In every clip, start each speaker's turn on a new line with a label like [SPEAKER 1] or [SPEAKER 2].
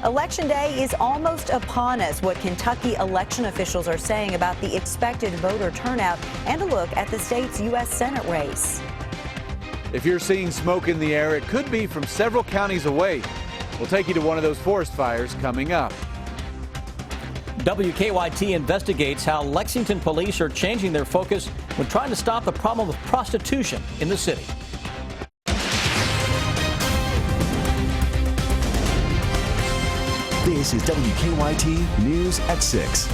[SPEAKER 1] Election Day is almost upon us. What Kentucky election officials are saying about the expected voter turnout, and a look at the state's U.S. Senate race.
[SPEAKER 2] If you're seeing smoke in the air, it could be from several counties away. We'll take you to one of those forest fires coming up.
[SPEAKER 3] WKYT investigates how Lexington police are changing their focus when trying to stop the problem of prostitution in the city.
[SPEAKER 4] This is WKYT News at 6.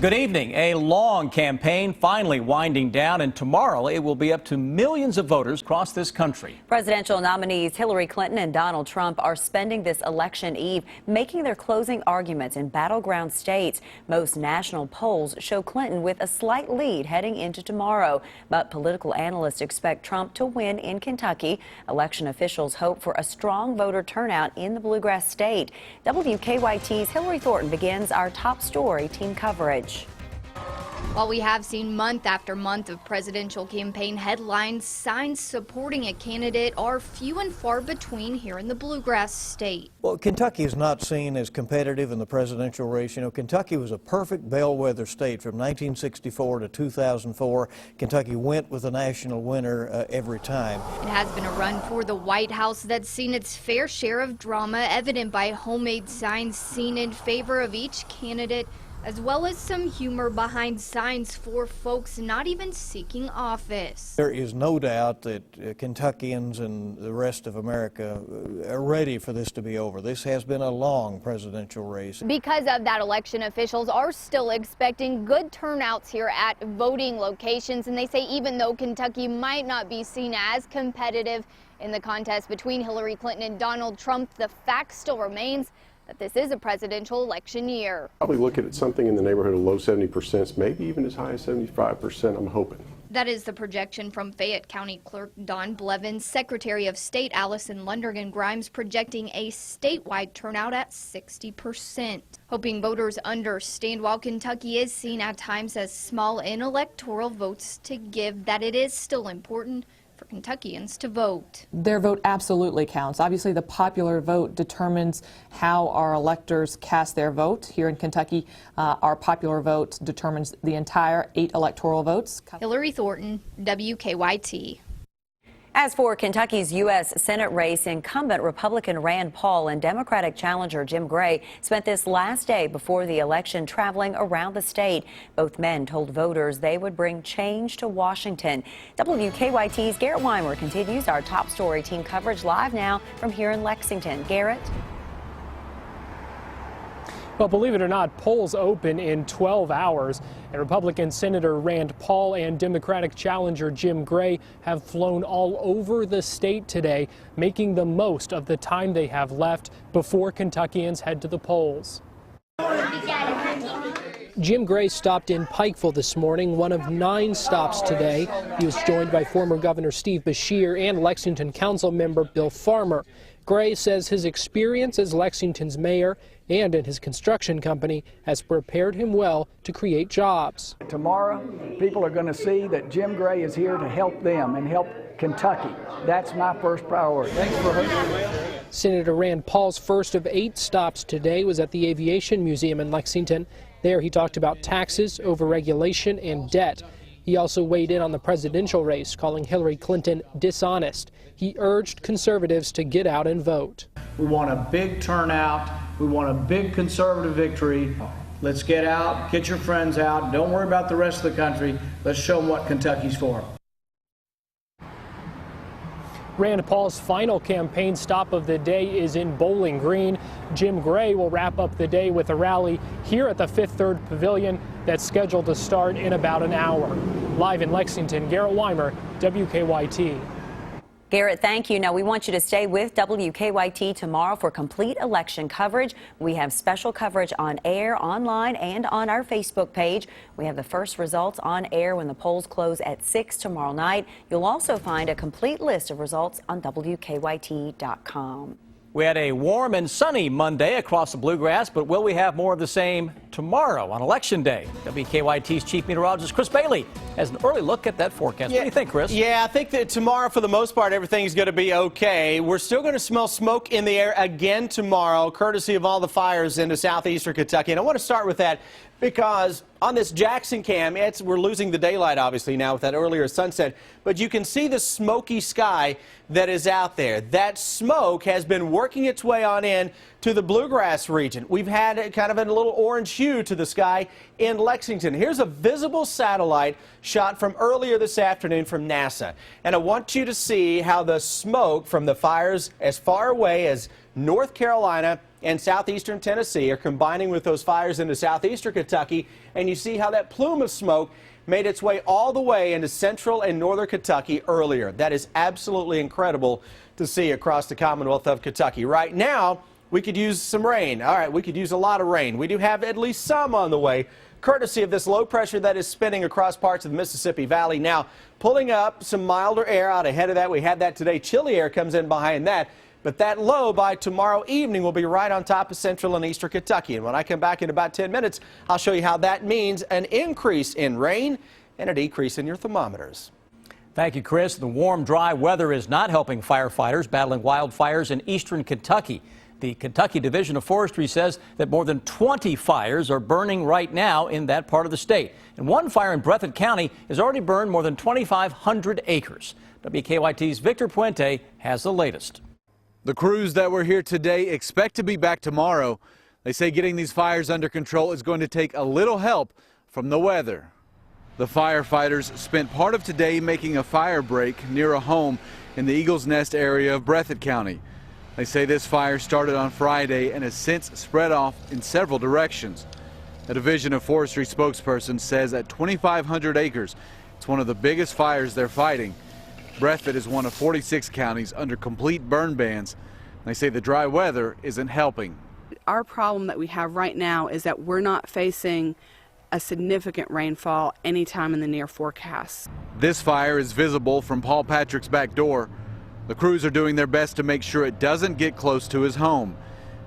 [SPEAKER 3] Good evening. A long campaign finally winding down, and tomorrow it will be up to millions of voters across this country.
[SPEAKER 1] Presidential nominees Hillary Clinton and Donald Trump are spending this election eve making their closing arguments in battleground states. Most national polls show Clinton with a slight lead heading into tomorrow, but political analysts expect Trump to win in Kentucky. Election officials hope for a strong voter turnout in the bluegrass state. WKYT's Hillary Thornton begins our top story team coverage.
[SPEAKER 5] While we have seen month after month of presidential campaign headlines, signs supporting a candidate are few and far between here in the bluegrass state.
[SPEAKER 6] Well, Kentucky is not seen as competitive in the presidential race. You know, Kentucky was a perfect bellwether state from 1964 to 2004. Kentucky went with a national winner every time.
[SPEAKER 5] It has been a run for the White House that's seen its fair share of drama, evident by homemade signs seen in favor of each candidate, as well as some humor behind signs for folks not even seeking office.
[SPEAKER 6] There is no doubt that Kentuckians and the rest of America are ready for this to be over. This has been a long presidential race.
[SPEAKER 5] Because of that, election officials are still expecting good turnouts here at voting locations, and they say even though Kentucky might not be seen as competitive in the contest between Hillary Clinton and Donald Trump, the fact still remains that this is a presidential election year.
[SPEAKER 7] Probably looking at something in the neighborhood of low 70%, maybe even as high as 75%, I'm hoping.
[SPEAKER 5] That is the projection from Fayette County Clerk Don Blevins. Secretary of State Allison Lundergan Grimes projecting a statewide turnout at 60%. Hoping voters understand while Kentucky is seen at times as small in electoral votes to give, that it is still important for Kentuckians to vote.
[SPEAKER 8] Their vote absolutely counts. Obviously, the popular vote determines how our electors cast their vote. Here in Kentucky, our popular vote determines the entire 8 electoral votes.
[SPEAKER 5] Hillary Thornton, WKYT.
[SPEAKER 1] As for Kentucky's U.S. Senate race, incumbent Republican Rand Paul and Democratic challenger Jim Gray spent this last day before the election traveling around the state. Both men told voters they would bring change to Washington. WKYT's Garrett Weimer continues our top story team coverage live now from here in Lexington. Garrett?
[SPEAKER 9] Well, believe it or not, polls open in 12 hours, and Republican Senator Rand Paul and Democratic challenger Jim Gray have flown all over the state today, making the most of the time they have left before Kentuckians head to the polls. Jim Gray stopped in Pikeville this morning, one of 9 stops today. He was joined by former Governor Steve Beshear and Lexington Council member Bill Farmer. Gray says his experience as Lexington's mayor and in his construction company has prepared him well to create jobs.
[SPEAKER 10] Tomorrow, people are going to see that Jim Gray is here to help them and help Kentucky. That's my first priority. Thanks for hosting.
[SPEAKER 9] Senator Rand Paul's first of 8 stops today was at the Aviation Museum in Lexington. There he talked about taxes, overregulation, and debt. He also weighed in on the presidential race, calling Hillary Clinton dishonest. He urged conservatives to get out and vote.
[SPEAKER 11] We want a big turnout. We want a big conservative victory. Let's get out, get your friends out. Don't worry about the rest of the country. Let's show them what Kentucky's for.
[SPEAKER 9] Rand Paul's final campaign stop of the day is in Bowling Green. Jim Gray will wrap up the day with a rally here at the Fifth Third Pavilion that's scheduled to start in about an hour. Live in Lexington, Garrett Weimer, WKYT.
[SPEAKER 1] Garrett, thank you. Now, we want you to stay with WKYT tomorrow for complete election coverage. We have special coverage on air, online, and on our Facebook page. We have the first results on air when the polls close at 6 tomorrow night. You'll also find a complete list of results on WKYT.com.
[SPEAKER 3] We had a warm and sunny Monday across the bluegrass, but will we have more of the same tomorrow on Election Day. WKYT's Chief Meteorologist Chris Bailey has an early look at that forecast. What do you think, Chris?
[SPEAKER 12] Yeah, I think that tomorrow, for the most part, everything's going to be okay. We're still going to smell smoke in the air again tomorrow, courtesy of all the fires into southeastern Kentucky. And I want to start with that because on this Jackson cam, we're losing the daylight, obviously, now with that earlier sunset. But you can see the smoky sky that is out there. That smoke has been working its way on in to the bluegrass region. We've had kind of a little orange hue to the sky in Lexington. Here's a visible satellite shot from earlier this afternoon from NASA. And I want you to see how the smoke from the fires as far away as North Carolina and southeastern Tennessee are combining with those fires into southeastern Kentucky. And you see how that plume of smoke made its way all the way into central and northern Kentucky earlier. That is absolutely incredible to see across the Commonwealth of Kentucky. Right now, we could use some rain. All right, we could use a lot of rain. We do have at least some on the way, courtesy of this low pressure that is spinning across parts of the Mississippi Valley. Now, pulling up some milder air out ahead of that. We had that today. Chilly air comes in behind that. But that low by tomorrow evening will be right on top of central and eastern Kentucky. And when I come back in about 10 minutes, I'll show you how that means an increase in rain and a decrease in your thermometers.
[SPEAKER 3] Thank you, Chris. The warm, dry weather is not helping firefighters battling wildfires in eastern Kentucky. The Kentucky Division of Forestry says that more than 20 fires are burning right now in that part of the state. And one fire in Breathitt County has already burned more than 2,500 acres. WKYT's Victor Puente has the latest.
[SPEAKER 2] The crews that were here today expect to be back tomorrow. They say getting these fires under control is going to take a little help from the weather. The firefighters spent part of today making a fire break near a home in the Eagles Nest area of Breathitt County. They say this fire started on Friday and has since spread off in several directions. A Division of Forestry spokesperson says at 2,500 acres, it's one of the biggest fires they're fighting. Breathitt is one of 46 counties under complete burn bans. They say the dry weather isn't helping.
[SPEAKER 13] Our problem that we have right now is that we're not facing a significant rainfall anytime in the near forecast.
[SPEAKER 2] This fire is visible from Paul Patrick's back door. The crews are doing their best to make sure it doesn't get close to his home.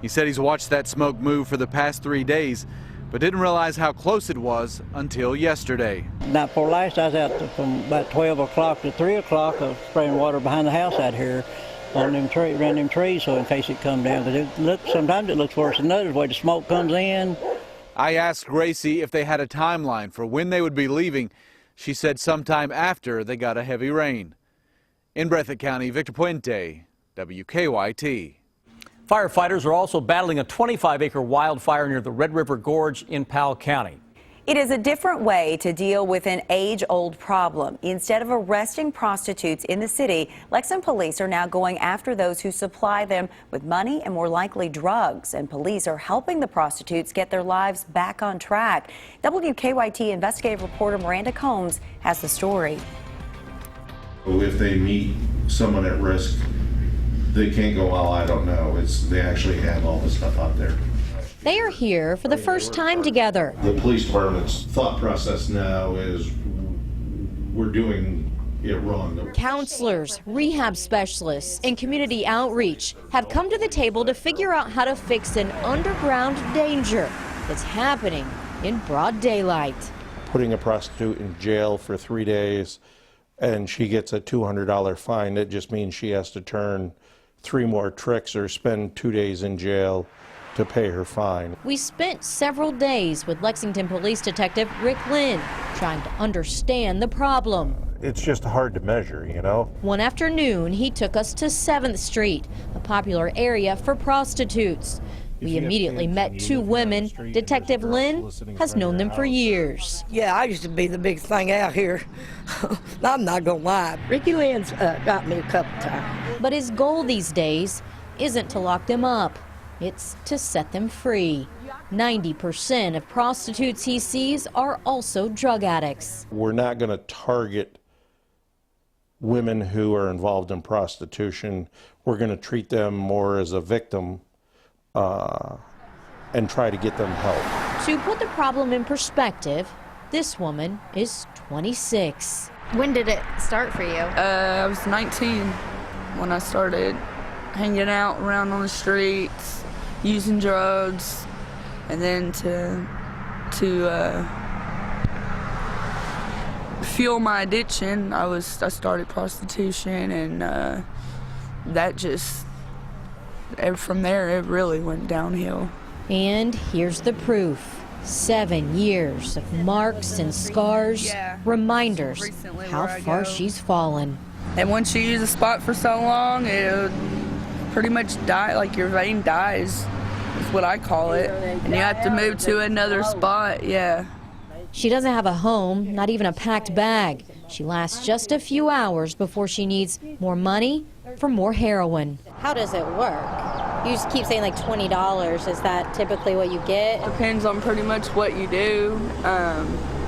[SPEAKER 2] He said he's watched that smoke move for the past 3 days, but didn't realize how close it was until yesterday.
[SPEAKER 14] Night before last, I was out from about 12 o'clock to 3 o'clock spraying water behind the house out here on them around them trees, so in case it come down. But sometimes it looks worse than others, the way the smoke comes in.
[SPEAKER 2] I asked Gracie if they had a timeline for when they would be leaving. She said sometime after they got a heavy rain. In Breathitt County, Victor Puente, WKYT.
[SPEAKER 3] Firefighters are also battling a 25-acre wildfire near the Red River Gorge in Powell County.
[SPEAKER 1] It is a different way to deal with an age-old problem. Instead of arresting prostitutes in the city, Lexington police are now going after those who supply them with money and more likely drugs. And police are helping the prostitutes get their lives back on track. WKYT investigative reporter Miranda Combs has the story.
[SPEAKER 15] If they meet someone at risk, they can't go, well, I don't know. They actually have all this stuff out there.
[SPEAKER 16] They are here for the first time together.
[SPEAKER 15] The police department's thought process now is we're doing it wrong.
[SPEAKER 16] Counselors, rehab specialists, and community outreach have come to the table to figure out how to fix an underground danger that's happening in broad daylight.
[SPEAKER 17] Putting a prostitute in jail for 3 days and she gets a $200 fine, it just means she has to turn 3 more tricks or spend 2 days in jail to pay her fine.
[SPEAKER 16] We spent several days with Lexington Police Detective Rick Lynn trying to understand the problem.
[SPEAKER 17] It's just hard to measure, you know.
[SPEAKER 16] One afternoon, he took us to 7th Street, a popular area for prostitutes. We immediately met 2 women. Detective Lynn has known them for years.
[SPEAKER 18] Yeah, I used to be the big thing out here. I'm not gonna lie. Ricky Lynn's got me a couple times.
[SPEAKER 16] But his goal these days isn't to lock them up. It's to set them free. 90% of prostitutes he sees are also drug addicts.
[SPEAKER 17] We're not going to target women who are involved in prostitution. We're going to treat them more as a victim and try to get them help.
[SPEAKER 16] To put the problem in perspective, this woman is 26.
[SPEAKER 19] When did it start for you?
[SPEAKER 20] I was 19 when I started hanging out around on the streets, using drugs, and then to to fuel my addiction, I started prostitution, and that just, from there, it really went downhill.
[SPEAKER 16] And here's the proof. 7 years of marks and scars, reminders how far she's fallen.
[SPEAKER 20] And once you use a spot for so long, it'll pretty much die, like your vein dies, is what I call it. And you have to move to another spot, yeah.
[SPEAKER 16] She doesn't have a home, not even a packed bag. She lasts just a few hours before she needs more money for more heroin.
[SPEAKER 19] How does it work? You just keep saying like $20. Is that typically what you get?
[SPEAKER 20] Depends on pretty much what you do.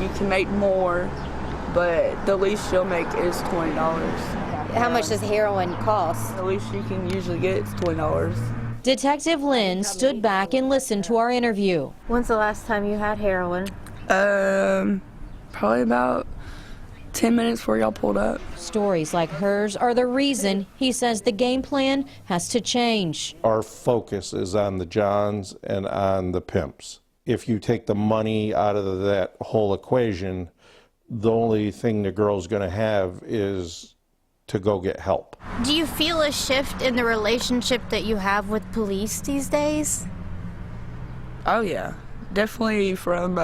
[SPEAKER 20] You can make more, but the least you'll make is $20.
[SPEAKER 19] How much does heroin cost?
[SPEAKER 20] The least you can usually get is $20.
[SPEAKER 16] Detective Lynn stood back and listened to our interview.
[SPEAKER 19] When's the last time you had heroin?
[SPEAKER 20] Probably about 10 minutes before y'all pulled up.
[SPEAKER 16] Stories like hers are the reason he says the game plan has to change.
[SPEAKER 17] Our focus is on the Johns and on the pimps. If you take the money out of that whole equation, the only thing the girl's going to have is to go get help.
[SPEAKER 19] Do you feel a shift in the relationship that you have with police these days?
[SPEAKER 20] Oh yeah, definitely. From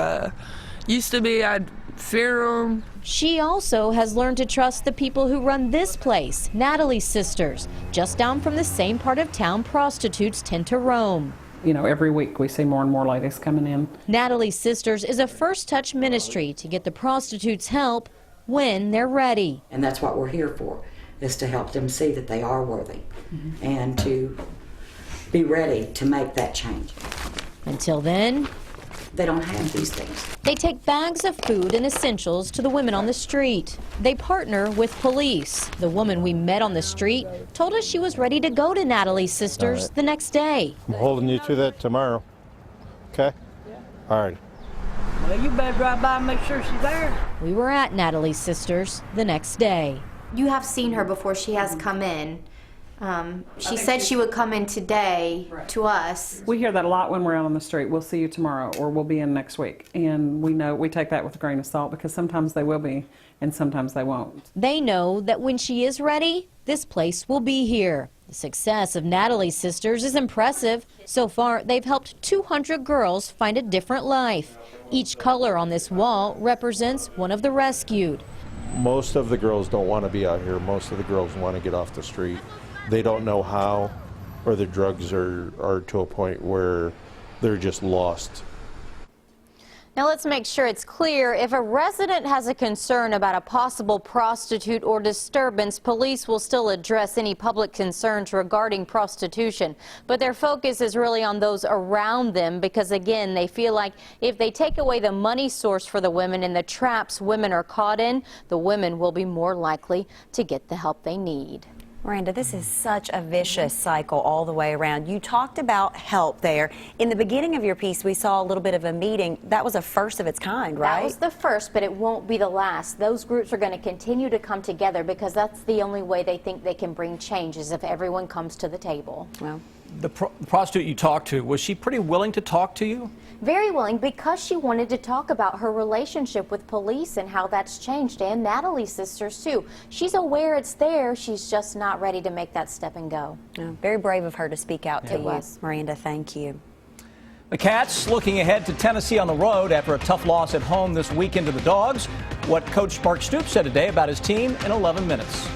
[SPEAKER 20] used to be I'd fear them.
[SPEAKER 16] She also has learned to trust the people who run this place, Natalie's Sisters. Just down from the same part of town prostitutes tend to roam.
[SPEAKER 21] You know, every week we see more and more ladies coming in.
[SPEAKER 16] Natalie's Sisters is a first touch ministry to get the prostitutes help when they're ready.
[SPEAKER 22] And that's what we're here for, is to help them see that they are worthy and to be ready to make that change.
[SPEAKER 16] Until then,
[SPEAKER 22] they don't have these things.
[SPEAKER 16] They take bags of food and essentials to the women on the street. They partner with police. The woman we met on the street told us she was ready to go to Natalie's Sisters the next day.
[SPEAKER 17] I'm holding you to that tomorrow. Okay? All right.
[SPEAKER 18] Well, you better drive by and make sure she's there.
[SPEAKER 16] We were at Natalie's Sisters the next day.
[SPEAKER 23] You have seen her before she has come in. She said she would come in today to us.
[SPEAKER 21] We hear that a lot when we're out on the street. We'll see you tomorrow, or we'll be in next week. And we take that with a grain of salt, because sometimes they will be and sometimes they won't.
[SPEAKER 16] They know that when she is ready, this place will be here. The success of Natalie's Sisters is impressive. So far, they've helped 200 girls find a different life. Each color on this wall represents one of the rescued.
[SPEAKER 17] Most of the girls don't want to be out here. Most of the girls want to get off the street. They don't know how, or the drugs are to a point where they're just lost.
[SPEAKER 16] Now let's make sure it's clear. If a resident has a concern about a possible prostitute or disturbance, police will still address any public concerns regarding prostitution. But their focus is really on those around them, because again, they feel like if they take away the money source for the women and the traps women are caught in, the women will be more likely to get the help they need.
[SPEAKER 1] Miranda, this is such a vicious cycle all the way around. You talked about help there. In the beginning of your piece, we saw a little bit of a meeting. That was a first of its kind, right?
[SPEAKER 24] That was the first, but it won't be the last. Those groups are going to continue to come together, because that's the only way they think they can bring change, is if everyone comes to the table.
[SPEAKER 1] Well,
[SPEAKER 3] the prostitute you talked to, was she pretty willing to talk to you?
[SPEAKER 24] Very willing, because she wanted to talk about her relationship with police and how that's changed, and Natalie's Sisters too. She's aware it's there, she's just not ready to make that step and go.
[SPEAKER 1] Very brave of her to speak out to
[SPEAKER 24] It
[SPEAKER 1] you.
[SPEAKER 24] was.
[SPEAKER 1] Miranda, thank you.
[SPEAKER 3] The Cats looking ahead to Tennessee on the road after a tough loss at home this weekend to the Dogs. What Coach Mark Stoops said today about his team in 11 minutes.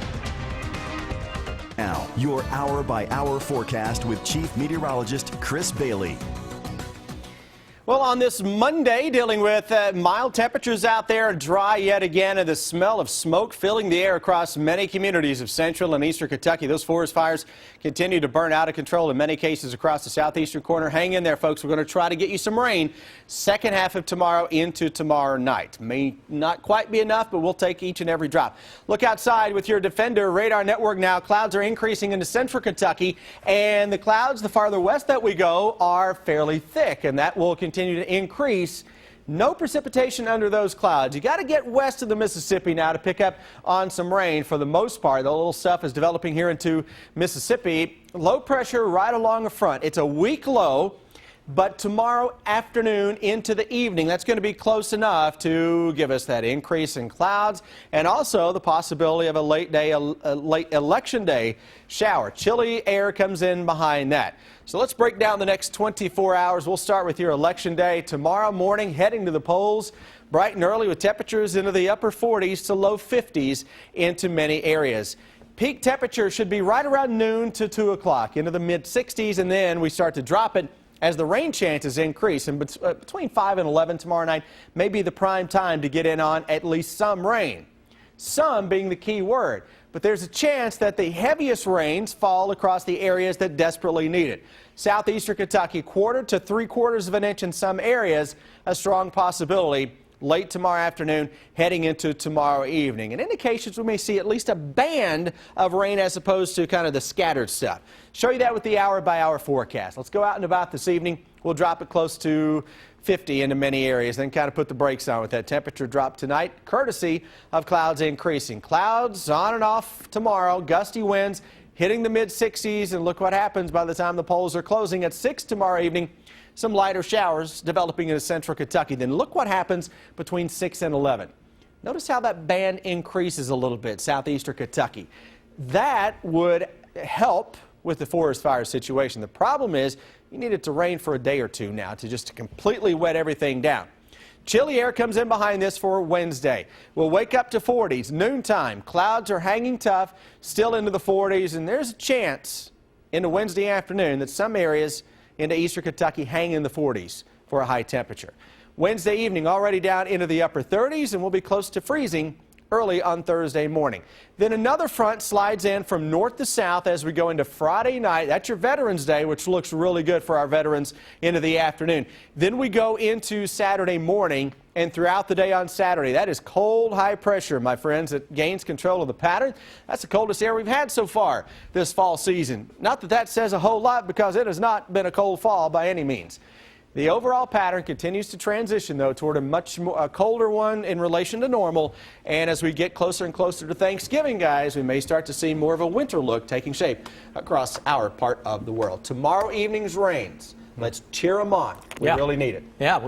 [SPEAKER 4] Now, your hour-by-hour forecast with Chief Meteorologist Chris Bailey.
[SPEAKER 12] Well, on this Monday, dealing with mild temperatures out there, dry yet again, and the smell of smoke filling the air across many communities of central and eastern Kentucky. Those forest fires continue to burn out of control in many cases across the southeastern corner. Hang in there, folks. We're going to try to get you some rain second half of tomorrow into tomorrow night. May not quite be enough, but we'll take each and every drop. Look outside with your Defender radar network now. Clouds are increasing into central Kentucky, and the clouds the farther west that we go are fairly thick, and that will continue to increase. No precipitation under those clouds. You got to get west of the Mississippi now to pick up on some rain for the most part. The little stuff is developing here into Mississippi. Low pressure right along the front. It's a weak low. but tomorrow afternoon into the evening, that's going to be close enough to give us that increase in clouds and also the possibility of a late election day shower. Chilly air comes in behind that. So let's break down the next 24 hours. We'll start with your election day tomorrow morning, heading to the polls bright and early with temperatures into the upper 40s to low 50s into many areas. Peak temperature should be right around noon to 2 o'clock into the mid 60s, and then we start to drop it as the rain chances increase. And between 5 and 11 tomorrow night may be the prime time to get in on at least some rain. Some being the key word. But there's a chance that the heaviest rains fall across the areas that desperately need it. Southeastern Kentucky, 1/4 to 3/4 of an inch in some areas, a strong possibility late tomorrow afternoon heading into tomorrow evening. And indications we may see at least a band of rain as opposed to kind of the scattered stuff. Show you that with the hour-by-hour forecast. Let's go out and about this evening. We'll drop it close to 50 into many areas, then kind of put the brakes on with that temperature drop tonight, courtesy of clouds increasing. Clouds on and off tomorrow, gusty winds hitting the mid-60s, and look what happens by the time the polls are closing at 6 tomorrow evening. Some lighter showers developing in central Kentucky. Then look what happens between 6 and 11. Notice how that band increases a little bit, southeastern Kentucky. That would help with the forest fire situation. The problem is you need it to rain for a day or two now to completely wet everything down. Chilly air comes in behind this for Wednesday. We'll wake up to 40s, noontime. Clouds are hanging tough, still into the 40s, and there's a chance into Wednesday afternoon that some areas into eastern Kentucky hang in the 40s for a high temperature. Wednesday evening already down into the upper 30s, and we'll be close to freezing early on Thursday morning. Then another front slides in from north to south as we go into Friday night. That's your Veterans Day, which looks really good for our veterans into the afternoon. Then we go into Saturday morning and throughout the day on Saturday. That is cold, high pressure, my friends. It gains control of the pattern. That's the coldest air we've had so far this fall season. Not that that says a whole lot, because it has not been a cold fall by any means. The overall pattern continues to transition, though, toward a much more colder one in relation to normal. And as we get closer and closer to Thanksgiving, guys, we may start to see more of a winter look taking shape across our part of the world. Tomorrow evening's rains. Let's cheer them on. We really need it.
[SPEAKER 3] Yeah,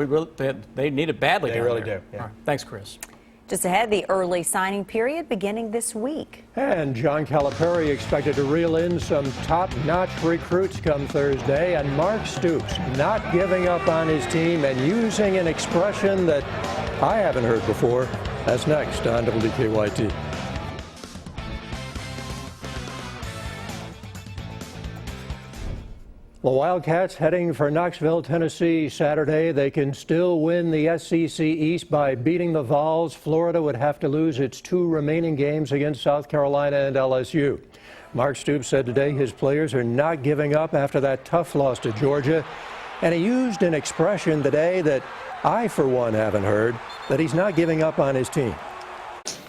[SPEAKER 3] they need it badly.
[SPEAKER 12] They really do. Yeah.
[SPEAKER 3] Right. Thanks, Chris.
[SPEAKER 1] Just ahead, the early signing period beginning this week.
[SPEAKER 5] And John Calipari expected to reel in some top-notch recruits come Thursday. And Mark Stoops not giving up on his team and using an expression that I haven't heard before. That's next on WKYT. The Wildcats heading for Knoxville, Tennessee Saturday. They can still win the SEC East by beating the Vols. Florida would have to lose its 2 remaining games against South Carolina and LSU. Mark Stoops said today his players are not giving up after that tough loss to Georgia. And he used an expression today that I, for one, haven't heard, that he's not giving up on his team.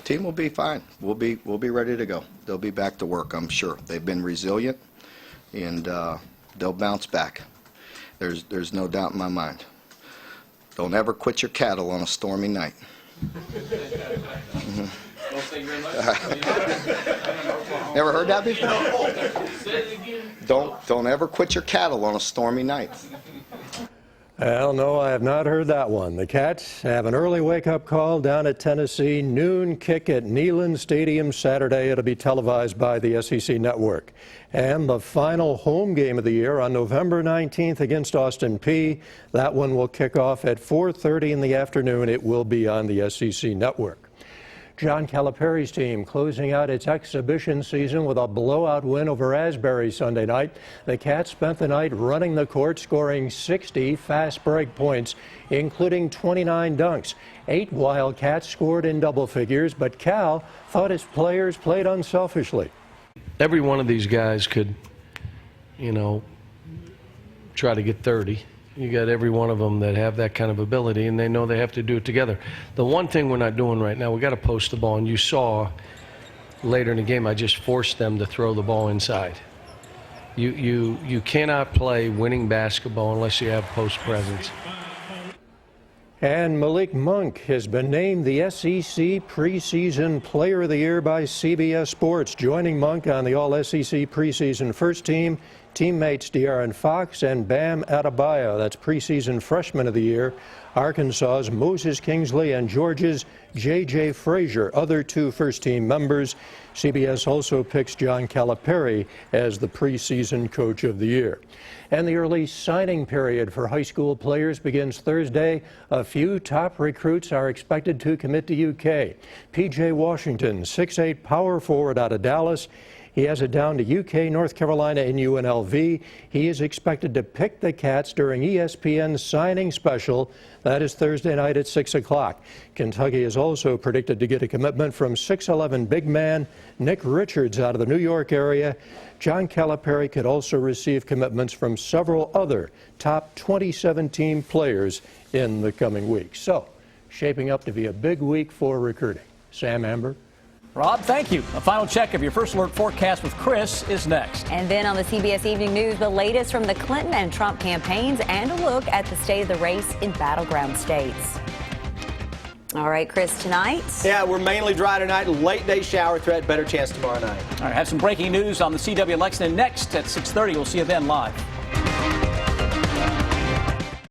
[SPEAKER 6] Team will be fine. We'll be ready to go. They'll be back to work, I'm sure. They've been resilient, and they'll bounce back. There's no doubt in my mind. Don't ever quit your cattle on a stormy night. Never heard that before? Don't ever quit your cattle on a stormy night.
[SPEAKER 5] Well, no, I have not heard that one. The Cats have an early wake-up call down at Tennessee. Noon kick at Neyland Stadium Saturday. It'll be televised by the SEC Network. And the final home game of the year on November 19th against Austin Peay. That one will kick off at 4:30 in the afternoon. It will be on the SEC Network. John Calipari's team closing out its exhibition season with a blowout win over Asbury Sunday night. The Cats spent the night running the court, scoring 60 fast break points, including 29 dunks. 8 Wildcats scored in double figures, but Cal thought his players played unselfishly.
[SPEAKER 7] Every one of these guys could, try to get 30. You got every one of them that have that kind of ability, and they know they have to do it together. The one thing we're not doing right now, we got to post the ball, and you saw later in the game I just forced them to throw the ball inside. You cannot play winning basketball unless you have post presence.
[SPEAKER 5] And Malik Monk has been named the SEC Preseason Player of the Year by CBS Sports. Joining Monk on the All-SEC Preseason First Team teammates De'Aaron Fox and Bam Adebayo. That's preseason freshman of the year. Arkansas's Moses Kingsley and Georgia's J.J. Frazier, other two first-team members. CBS also picks John Calipari as the preseason coach of the year. And the early signing period for high school players begins Thursday. A few top recruits are expected to commit to UK. P.J. Washington, 6'8" power forward out of Dallas. He has it down to UK, North Carolina, and UNLV. He is expected to pick the Cats during ESPN's signing special. That is Thursday night at 6 o'clock. Kentucky is also predicted to get a commitment from 6'11" big man Nick Richards out of the New York area. John Calipari could also receive commitments from several other top 2017 players in the coming weeks. So, shaping up to be a big week for recruiting. Sam, Amber.
[SPEAKER 3] Rob, thank you. A final check of your First Alert forecast with Chris is next.
[SPEAKER 1] And then on the CBS Evening News, the latest from the Clinton and Trump campaigns and a look at the state of the race in battleground states. All right, Chris, tonight?
[SPEAKER 12] Yeah, we're mainly dry tonight. Late day shower threat. Better chance tomorrow night.
[SPEAKER 3] All right, have some breaking news on the CW election. And next at 6:30, we'll see you then live.